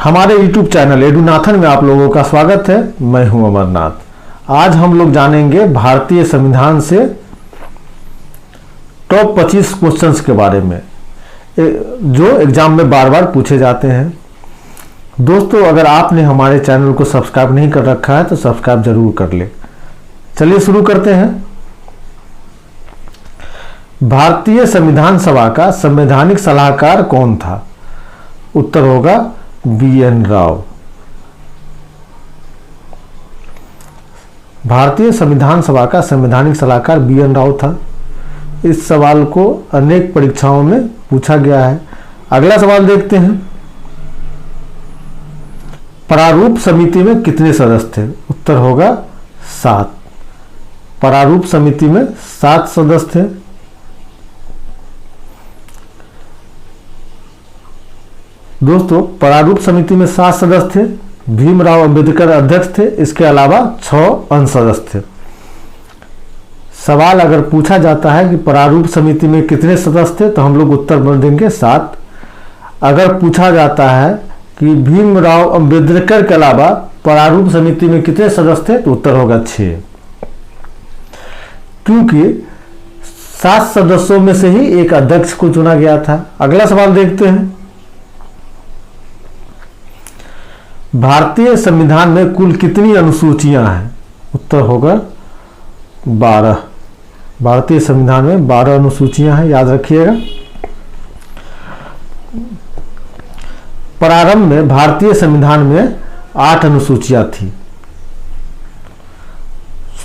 हमारे YouTube channel एडुनाथन में आप लोगों का स्वागत है। मैं हूं अमरनाथ। आज हम लोग जानेंगे भारतीय संविधान से टॉप 25 क्वेश्चंस के बारे में जो एग्जाम में बार बार पूछे जाते हैं। दोस्तों, अगर आपने हमारे चैनल को सब्सक्राइब नहीं कर रखा है तो सब्सक्राइब जरूर कर ले। चलिए शुरू करते हैं। भारतीय संविधान सभा का संवैधानिक सलाहकार कौन था? उत्तर होगा BN राव। भारतीय संविधान सभा का संवैधानिक सलाहकार BN राव था। इस सवाल को अनेक परीक्षाओं में पूछा गया है। अगला सवाल देखते हैं। प्रारूप समिति में कितने सदस्य थे? उत्तर होगा 7। प्रारूप समिति में 7 सदस्य थे। दोस्तों, प्रारूप समिति में 7 सदस्य थे। भीमराव अंबेडकर अध्यक्ष थे। इसके अलावा 6 अन्य सदस्य थे। सवाल अगर पूछा जाता है कि प्रारूप समिति में कितने सदस्य थे तो हम लोग उत्तर बोल देंगे 7। अगर पूछा जाता है कि भीमराव अंबेडकर के अलावा प्रारूप समिति में कितने सदस्य थे तो उत्तर होगा 6, क्योंकि 7 सदस्यों में से ही एक अध्यक्ष को चुना गया था। अगला सवाल देखते हैं। भारतीय संविधान में कुल कितनी अनुसूचियां हैं? उत्तर होगा 12। भारतीय संविधान में 12 अनुसूचियां हैं, याद रखिएगा। प्रारंभ में भारतीय संविधान में 8 अनुसूचियां थी।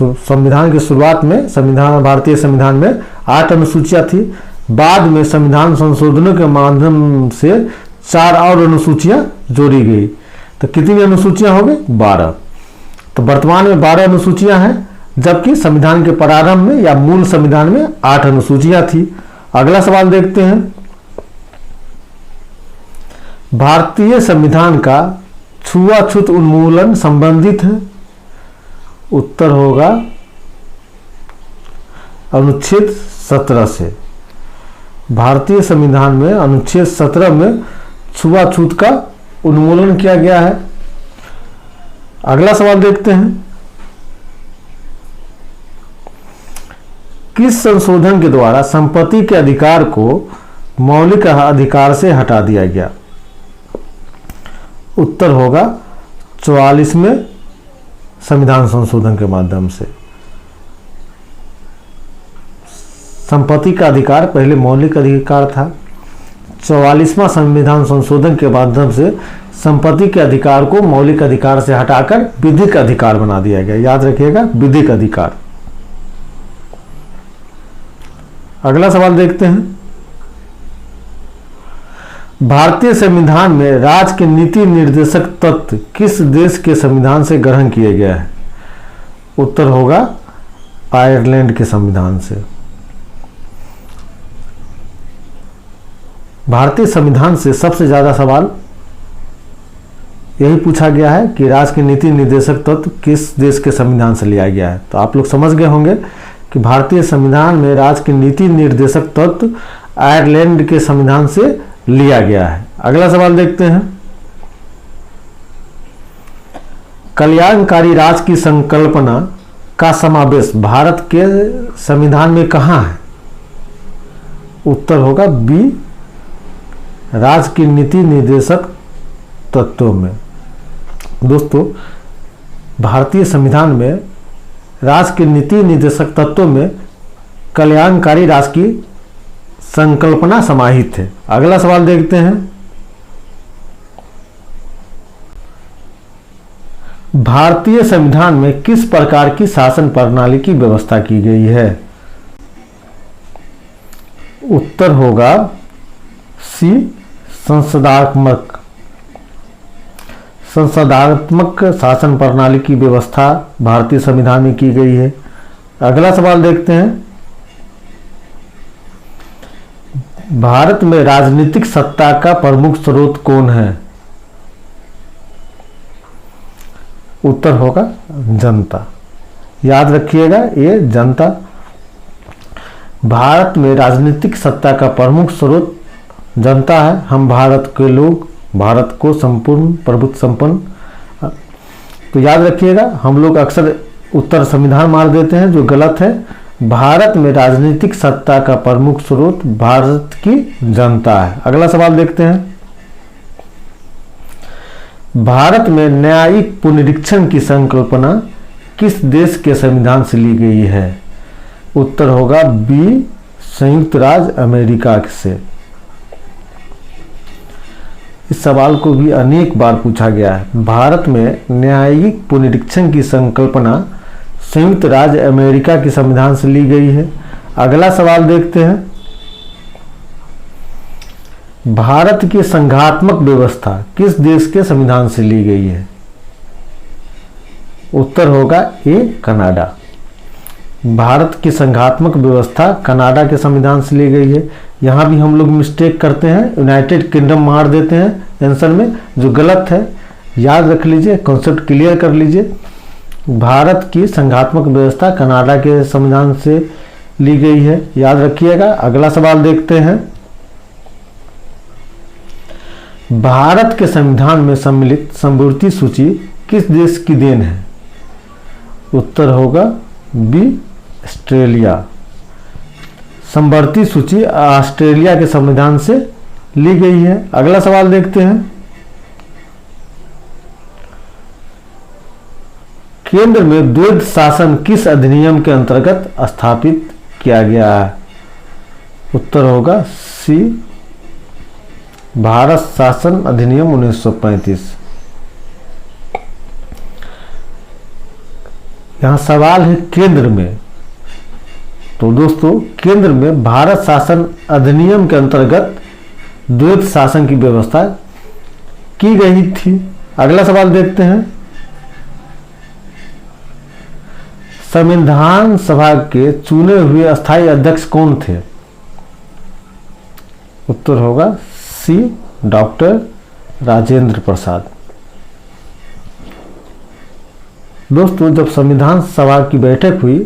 संविधान की शुरुआत में भारतीय संविधान में 8 अनुसूचियां थी। बाद में संविधान संशोधनों के माध्यम से 4 और अनुसूचियां जोड़ी गई। तो कितनी अनुसूचियां हो गई? 12। तो वर्तमान में 12 अनुसूचियां हैं, जबकि संविधान के प्रारंभ में या मूल संविधान में 8 अनुसूचियां थी। अगला सवाल देखते हैं। भारतीय संविधान का छुआछूत उन्मूलन संबंधित है? उत्तर होगा अनुच्छेद 17 से। भारतीय संविधान में अनुच्छेद 17 में छुआछूत का उन्मूलन किया गया है। अगला सवाल देखते हैं। किस संशोधन के द्वारा संपत्ति के अधिकार को मौलिक अधिकार से हटा दिया गया? उत्तर होगा 44वें संविधान संशोधन के माध्यम से। संपत्ति का अधिकार पहले मौलिक अधिकार था। 44वां संविधान संशोधन के माध्यम से संपत्ति के अधिकार को मौलिक अधिकार से हटाकर विधिक अधिकार बना दिया गया। याद रखिएगा, विधिक अधिकार। अगला सवाल देखते हैं। भारतीय संविधान में राज्य के नीति निर्देशक तत्व किस देश के संविधान से ग्रहण किए गए हैं? उत्तर होगा आयरलैंड के संविधान से। भारतीय संविधान से सबसे ज्यादा सवाल यही पूछा गया है कि राज्य के नीति निर्देशक तत्व किस देश के संविधान से लिया गया है। तो आप लोग समझ गए होंगे कि भारतीय संविधान में राज्य के नीति निर्देशक तत्व आयरलैंड के संविधान से लिया गया है। अगला सवाल देखते हैं। कल्याणकारी राज्य की संकल्पना का समावेश भारत के संविधान में कहां है? उत्तर होगा बी, राज्य की नीति निर्देशक तत्वों में। दोस्तों, भारतीय संविधान में राज्य के नीति निर्देशक तत्वों में कल्याणकारी राज्य की संकल्पना समाहित है। अगला सवाल देखते हैं। भारतीय संविधान में किस प्रकार की शासन प्रणाली की व्यवस्था की गई है? उत्तर होगा सी, संसदात्मक शासन प्रणाली की व्यवस्था भारतीय संविधान में की गई है। अगला सवाल देखते हैं। भारत में राजनीतिक सत्ता का प्रमुख स्रोत कौन है? उत्तर होगा जनता। याद रखिएगा, ये जनता। भारत में राजनीतिक सत्ता का प्रमुख स्रोत जनता है। हम भारत के लोग भारत को संपूर्ण प्रभुत्व संपन्न। तो याद रखिएगा, हम लोग अक्सर उत्तर संविधान मार देते हैं, जो गलत है। भारत में राजनीतिक सत्ता का प्रमुख स्रोत भारत की जनता है। अगला सवाल देखते हैं, भारत में न्यायिक पुनरीक्षण की संकल्पना किस देश के संविधान से ली गई है? उत्तर होगा बी, संयुक्त राज्य अमेरिका से। इस सवाल को भी अनेक बार पूछा गया है। भारत में न्यायिक पुनरीक्षण की संकल्पना संयुक्त राज्य अमेरिका के संविधान से ली गई है। अगला सवाल देखते हैं, भारत की संघात्मक व्यवस्था किस देश के संविधान से ली गई है? उत्तर होगा ए, कनाडा। भारत की संघात्मक व्यवस्था कनाडा के संविधान से ली गई है। यहाँ भी हम लोग मिस्टेक करते हैं, यूनाइटेड किंगडम मार देते हैं आंसर में, जो गलत है। याद रख लीजिए, कॉन्सेप्ट क्लियर कर लीजिए। भारत की संघात्मक व्यवस्था कनाडा के संविधान से ली गई है, याद रखिएगा। अगला सवाल देखते हैं, भारत के संविधान में सम्मिलित समवर्ती सूची किस देश की देन है? उत्तर होगा बी, ऑस्ट्रेलिया। समवर्ती सूची ऑस्ट्रेलिया के संविधान से ली गई है। अगला सवाल देखते हैं, केंद्र में द्वैध शासन किस अधिनियम के अंतर्गत स्थापित किया गया है? उत्तर होगा सी, भारत शासन अधिनियम 1935। यहां सवाल है केंद्र में, तो दोस्तों केंद्र में भारत शासन अधिनियम के अंतर्गत द्वैध शासन की व्यवस्था की गई थी। अगला सवाल देखते हैं, संविधान सभा के चुने हुए अस्थायी अध्यक्ष कौन थे? उत्तर होगा सी, डॉक्टर राजेंद्र प्रसाद। दोस्तों जब संविधान सभा की बैठक हुई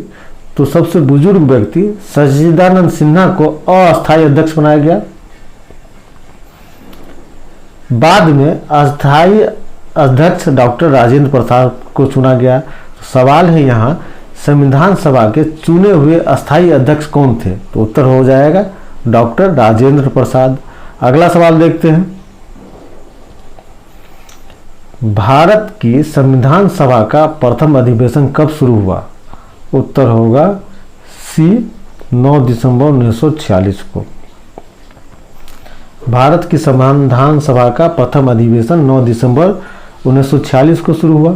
तो सबसे बुजुर्ग व्यक्ति सच्चिदानंद सिन्हा को अस्थायी अध्यक्ष बनाया गया। बाद में अस्थायी अध्यक्ष डॉक्टर राजेंद्र प्रसाद को चुना गया। तो सवाल है यहाँ, संविधान सभा के चुने हुए अस्थायी अध्यक्ष कौन थे? तो उत्तर हो जाएगा डॉक्टर राजेंद्र प्रसाद। अगला सवाल देखते हैं, भारत की संविधान सभा का प्रथम अधिवेशन कब शुरू हुआ? उत्तर होगा सी, 9 दिसंबर 1946 को। भारत की संविधान सभा का प्रथम अधिवेशन 9 दिसंबर 1946 को शुरू हुआ।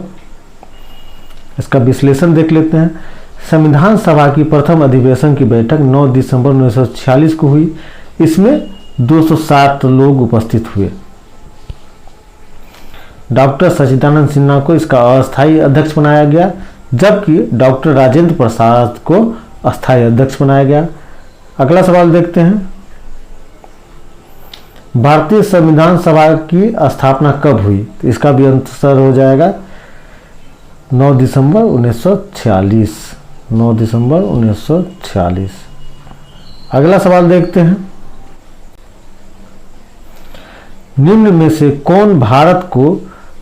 इसका विश्लेषण देख लेते हैं। संविधान सभा की प्रथम अधिवेशन की बैठक 9 दिसंबर 1946 को हुई। इसमें 207 लोग उपस्थित हुए। डॉक्टर सच्चिदानंद सिन्हा को इसका अस्थायी अध्यक्ष बनाया गया, जबकि डॉक्टर राजेंद्र प्रसाद को अस्थायी अध्यक्ष बनाया गया। अगला सवाल देखते हैं, भारतीय संविधान सभा की स्थापना कब हुई? तो इसका भी आंसर हो जाएगा 9 दिसंबर 1946। 9 दिसंबर 1946। अगला सवाल देखते हैं, निम्न में से कौन भारत को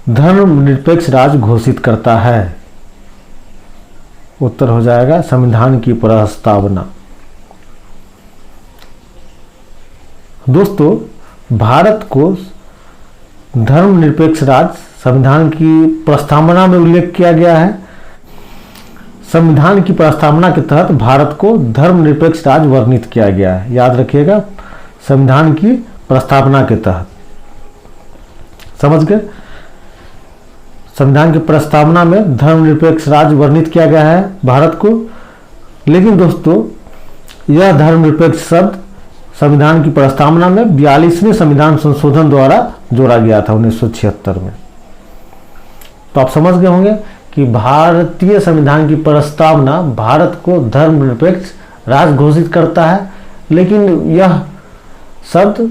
धर्मनिरपेक्ष राज्य घोषित करता है? उत्तर हो जाएगा संविधान की प्रस्तावना। दोस्तों भारत को धर्मनिरपेक्ष राज्य संविधान की प्रस्तावना में उल्लेख किया गया है। संविधान की प्रस्तावना के तहत भारत को धर्मनिरपेक्ष राज्य वर्णित किया गया है। याद रखिएगा, संविधान की प्रस्तावना के तहत, समझ गए? संविधान की प्रस्तावना में धर्मनिरपेक्ष राज्य वर्णित किया गया है भारत को। लेकिन दोस्तों यह धर्मनिरपेक्ष शब्द संविधान की प्रस्तावना में 42वें संविधान संशोधन द्वारा जोड़ा गया था 1976 में। तो आप समझ गए होंगे कि भारतीय संविधान की प्रस्तावना भारत को धर्मनिरपेक्ष राज्य घोषित करता है, लेकिन यह शब्द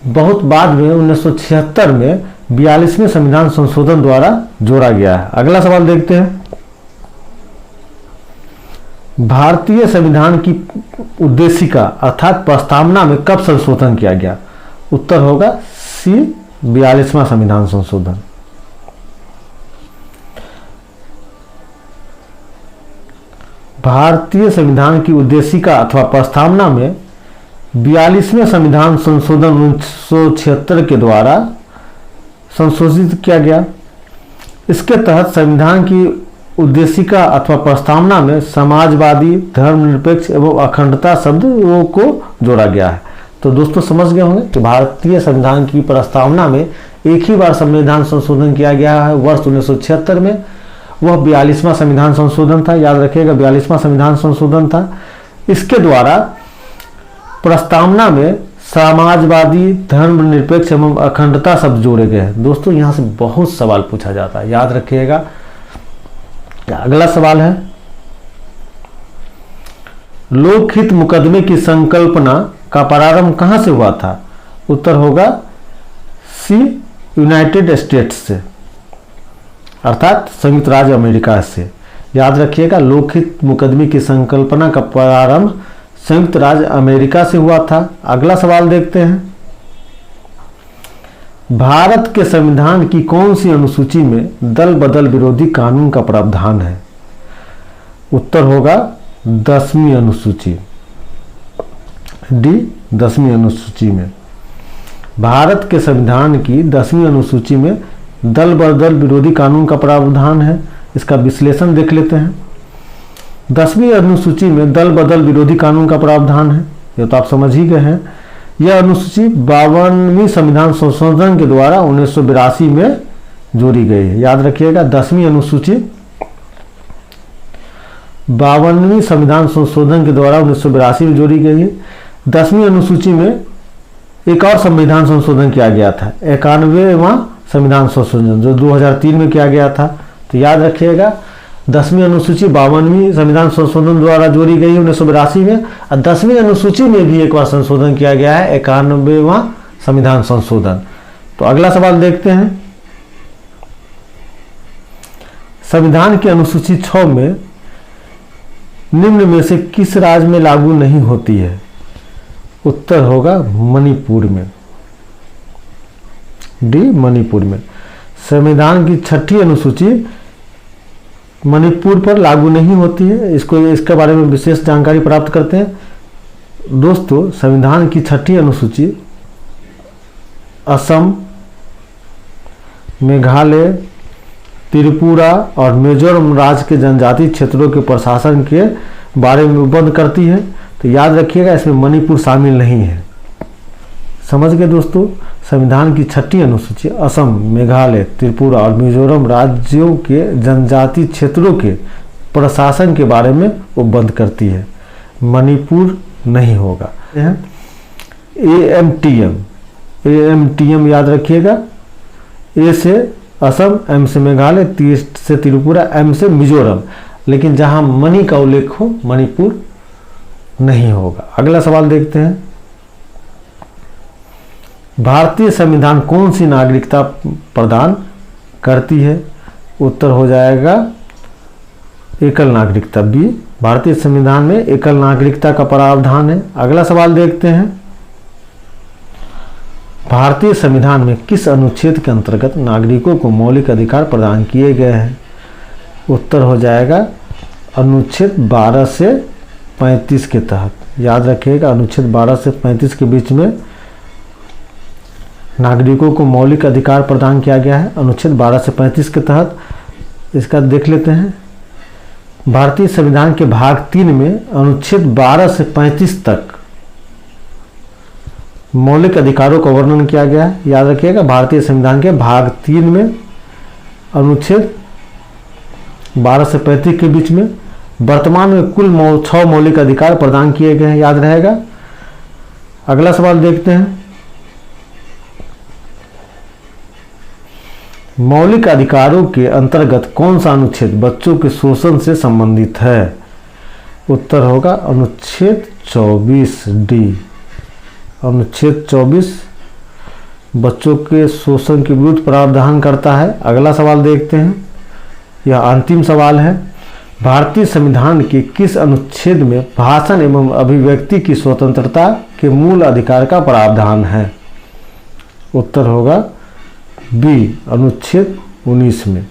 बहुत बाद में 1976 में 42वें संविधान संशोधन द्वारा जोड़ा गया है। अगला सवाल देखते हैं, भारतीय संविधान की उद्देशिका अर्थात प्रस्तावना में कब संशोधन किया गया? उत्तर होगा सी, 42वां संविधान संशोधन। भारतीय संविधान की उद्देशिका अथवा प्रस्तावना में 42वें संविधान संशोधन 1976 के द्वारा संशोधित किया गया। इसके तहत संविधान की उद्देशिका अथवा प्रस्तावना में समाजवादी, धर्मनिरपेक्ष एवं अखंडता शब्दों को जोड़ा गया है। तो दोस्तों समझ गए होंगे कि भारतीय संविधान की प्रस्तावना में एक ही बार संविधान संशोधन किया गया है वर्ष 1976 में। वह 42वां संविधान संशोधन था, याद रखिएगा 42वां संविधान संशोधन था। इसके द्वारा प्रस्तावना में समाजवादी, धर्मनिरपेक्ष एवं अखंडता शब्द जोड़े गए हैं। दोस्तों यहाँ से बहुत सवाल पूछा जाता है, याद रखिएगा। अगला सवाल है, लोकहित मुकदमे की संकल्पना का प्रारंभ कहां से हुआ था? उत्तर होगा सी, यूनाइटेड स्टेट्स से, अर्थात संयुक्त राज्य अमेरिका से। याद रखिएगा, लोकहित मुकदमे की संकल्पना का प्रारंभ संयुक्त राज्य अमेरिका से हुआ था। अगला सवाल देखते हैं, भारत के संविधान की कौन सी अनुसूची में दल बदल विरोधी कानून का प्रावधान है? उत्तर होगा 10वीं अनुसूची, डी 10वीं अनुसूची में। भारत के संविधान की 10वीं अनुसूची में दल बदल विरोधी कानून का प्रावधान है। इसका विश्लेषण देख लेते हैं। 10वीं अनुसूची में दल बदल विरोधी कानून का प्रावधान है, ये तो आप समझ ही गए हैं। यह अनुसूची 52वीं संविधान संशोधन के द्वारा 1982 में जोड़ी गई है। याद रखिएगा, 10वीं अनुसूची 52वीं संविधान संशोधन के द्वारा 1982 में जोड़ी गई है। 10वीं अनुसूची में एक और संविधान संशोधन किया गया था, 91वां संविधान संशोधन, जो 2003 में किया गया था। तो याद रखिएगा, 10वीं अनुसूची 52वीं संविधान संशोधन द्वारा जोड़ी गई 1982 में, और 10वीं अनुसूची में भी एक बार संशोधन किया गया है, 91वां संविधान संशोधन। तो अगला सवाल देखते हैं, संविधान की अनुसूची 6 में निम्न में से किस राज्य में लागू नहीं होती है? उत्तर होगा मणिपुर में, डी मणिपुर में। संविधान की 6ठी अनुसूची मणिपुर पर लागू नहीं होती है। इसके बारे में विशेष जानकारी प्राप्त करते हैं। दोस्तों, संविधान की 6ठी अनुसूची असम, मेघालय, त्रिपुरा और मिजोरम राज्य के जनजातीय क्षेत्रों के प्रशासन के बारे में उपबंध करती है। तो याद रखिएगा, इसमें मणिपुर शामिल नहीं है। समझ गए दोस्तों, संविधान की 6ठी अनुसूची असम, मेघालय, त्रिपुरा और मिजोरम राज्यों के जनजातीय क्षेत्रों के प्रशासन के बारे में उपबंध करती है, मणिपुर नहीं होगा। एएमटीएम याद रखिएगा, ए से असम, एम से मेघालय, टी से त्रिपुरा, एम से मिजोरम, लेकिन जहां मणि का उल्लेख हो मणिपुर नहीं होगा। अगला सवाल देखते हैं, भारतीय संविधान कौन सी नागरिकता प्रदान करती है? उत्तर हो जाएगा एकल नागरिकता, बी। भारतीय संविधान में एकल नागरिकता का प्रावधान है। अगला सवाल देखते हैं, भारतीय संविधान में किस अनुच्छेद के अंतर्गत नागरिकों को मौलिक अधिकार प्रदान किए गए हैं? उत्तर हो जाएगा अनुच्छेद 12 से 35 के तहत। याद रखिएगा, अनुच्छेद 12 से 35 के बीच में नागरिकों को मौलिक अधिकार प्रदान किया गया है, अनुच्छेद 12 से 35 के तहत। इसका देख लेते हैं, भारतीय संविधान के भाग 3 में अनुच्छेद 12 से 35 तक मौलिक अधिकारों का वर्णन किया गया है। याद रखिएगा, भारतीय संविधान के भाग 3 में अनुच्छेद 12 से 35 के बीच में वर्तमान में कुल 6 मौलिक अधिकार प्रदान किए गए हैं। याद रहेगा। अगला सवाल देखते हैं, मौलिक अधिकारों के अंतर्गत कौन सा अनुच्छेद बच्चों के शोषण से संबंधित है? उत्तर होगा अनुच्छेद 24 डी। अनुच्छेद 24 बच्चों के शोषण के विरुद्ध प्रावधान करता है। अगला सवाल देखते हैं, यह अंतिम सवाल है, भारतीय संविधान के किस अनुच्छेद में भाषण एवं अभिव्यक्ति की स्वतंत्रता के मूल अधिकार का प्रावधान है? उत्तर होगा बी अनुच्छेद 19 में।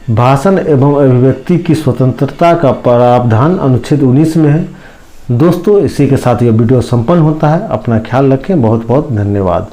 भाषण एवं अभिव्यक्ति की स्वतंत्रता का प्रावधान अनुच्छेद 19 में है। दोस्तों, इसी के साथ यह वीडियो संपन्न होता है। अपना ख्याल रखें। बहुत बहुत धन्यवाद।